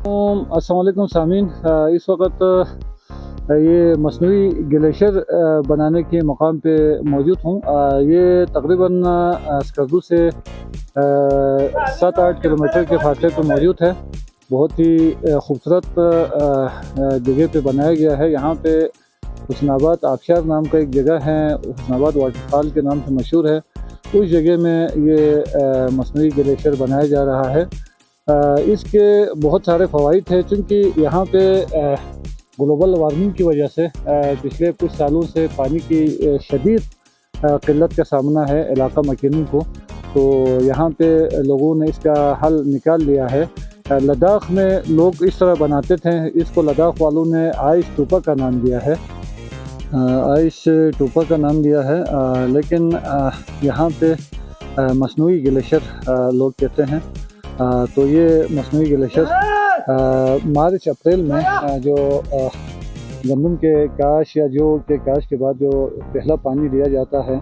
अस्सलाम वालेकुम सामीन। इस वक्त ये मसनूई ग्लेशियर बनाने के मकाम पे मौजूद हूँ। ये तकरीबन स्कर्दू से 7-8 किलोमीटर के फासले पे मौजूद है। बहुत ही खूबसूरत जगह पे बनाया गया है। यहाँ पे हुस्नाबाद आबशार नाम का एक जगह है, हुस्नाबाद वाटरफॉल के नाम से मशहूर है। उस जगह में ये मसनूई ग्लेशियर बनाया जा रहा है। इसके बहुत सारे फ़वाइद हैं, चूँकि यहाँ पे ग्लोबल वार्मिंग की वजह से पिछले कुछ सालों से पानी की शदीद क़िल्लत का सामना है इलाका मकीनों को। तो यहाँ पे लोगों ने इसका हल निकाल लिया है। लद्दाख में लोग इस तरह बनाते थे। इसको लद्दाख वालों ने आइस टूपा का नाम दिया है, आइस टूपा का नाम दिया है। लेकिन यहाँ पे मसनूई ग्लेशियर लोग कहते हैं। तो ये मसनूई ग्लेशियर मार्च अप्रैल में जो गंदम के काश या जौ के काश के बाद जो पहला पानी दिया जाता है,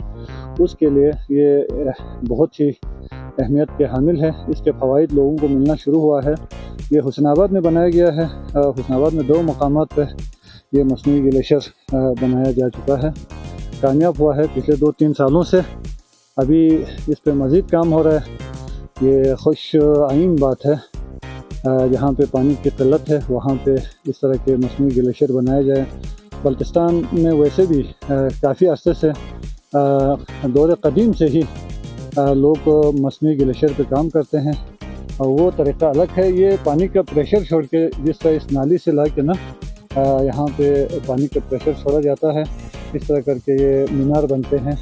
उसके लिए ये बहुत ही अहमियत के हामिल है। इसके फ़वाइद लोगों को मिलना शुरू हुआ है। ये हुस्नाबाद में बनाया गया है। हुस्नाबाद में 2 मकामात पर ये मसनूई ग्लेशियर बनाया जा चुका है, कामयाब हुआ है पिछले 2-3 सालों से। अभी इस पर मज़ीद काम हो रहा है। ये खुश आइन बात है, जहाँ पे पानी की क़िल्लत है वहाँ पे इस तरह के मसनूई ग्लेशियर बनाए जाए। बल्तिस्तान में वैसे भी काफ़ी अरसे से दौर कदीम से ही लोग मसनूई ग्लेशियर पे काम करते हैं, और वो तरीक़ा अलग है। ये पानी का प्रेशर छोड़ के, जिस तरह इस नाली से ला के ना यहाँ पे पानी का प्रेशर छोड़ा जाता है, इस तरह करके ये मीनार बनते हैं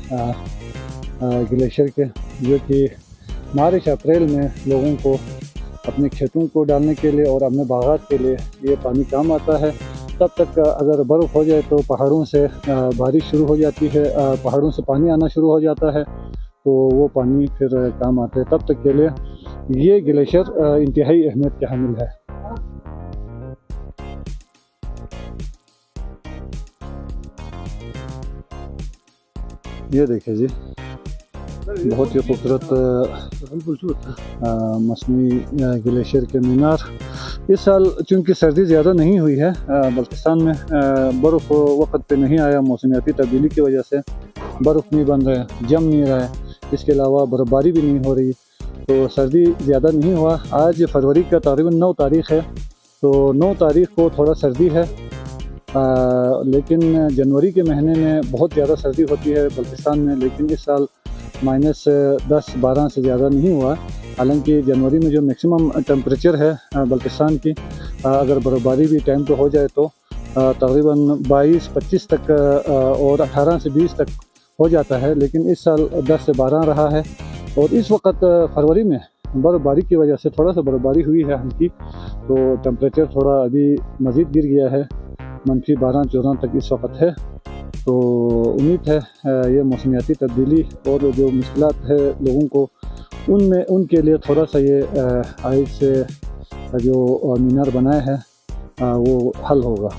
ग्लेशियर के, जो कि मार्च अप्रैल में लोगों को अपने खेतों को डालने के लिए और अपने बागात के लिए ये पानी काम आता है। तब तक अगर बर्फ़ हो जाए तो पहाड़ों से बारिश शुरू हो जाती है, पहाड़ों से पानी आना शुरू हो जाता है, तो वो पानी फिर काम आता है। तब तक के लिए ये ग्लेशियर इंतहाई अहमियत के हामिल है। ये देखिए जी, बहुत ही खूबसूरत मसनूई ग्लेशियर के मीनार। इस साल चूँकि सर्दी ज़्यादा नहीं हुई है, बल्तिस्तान में बर्फ़ वक्त पे नहीं आया, मौसमियाती तब्दीली की वजह से बर्फ़ नहीं बन रहा है, जम नहीं रहा है। इसके अलावा बर्फ़बारी भी नहीं हो रही, तो सर्दी ज़्यादा नहीं हुआ। आज फरवरी का तकरीबन 9 तारीख़ है, तो 9 तारीख़ को थोड़ा सर्दी है। लेकिन जनवरी के महीने में बहुत ज़्यादा सर्दी होती है बल्तिस्तान में, लेकिन इस साल -10-12 से ज़्यादा नहीं हुआ। हालांकि जनवरी में जो मैक्सिमम टेम्परेचर है बल्तिस्तान की, अगर बर्फ़बारी भी टाइम पे हो जाए तो तकरीबन 22-25 तक और 18 से 20 तक हो जाता है, लेकिन इस साल 10 से 12 रहा है। और इस वक्त फरवरी में बर्फ़बारी की वजह से थोड़ा सा बर्फ़बारी हुई है हल्की, तो टेम्परेचर थोड़ा अभी मज़ीद गिर गया है, -12-14 तक इस वक्त है। तो उम्मीद है ये मौसमियाती तब्दीली और जो मुश्किलात है लोगों को, उनमें उनके लिए थोड़ा सा ये आइस से जो मीनार बनाए हैं वो हल होगा।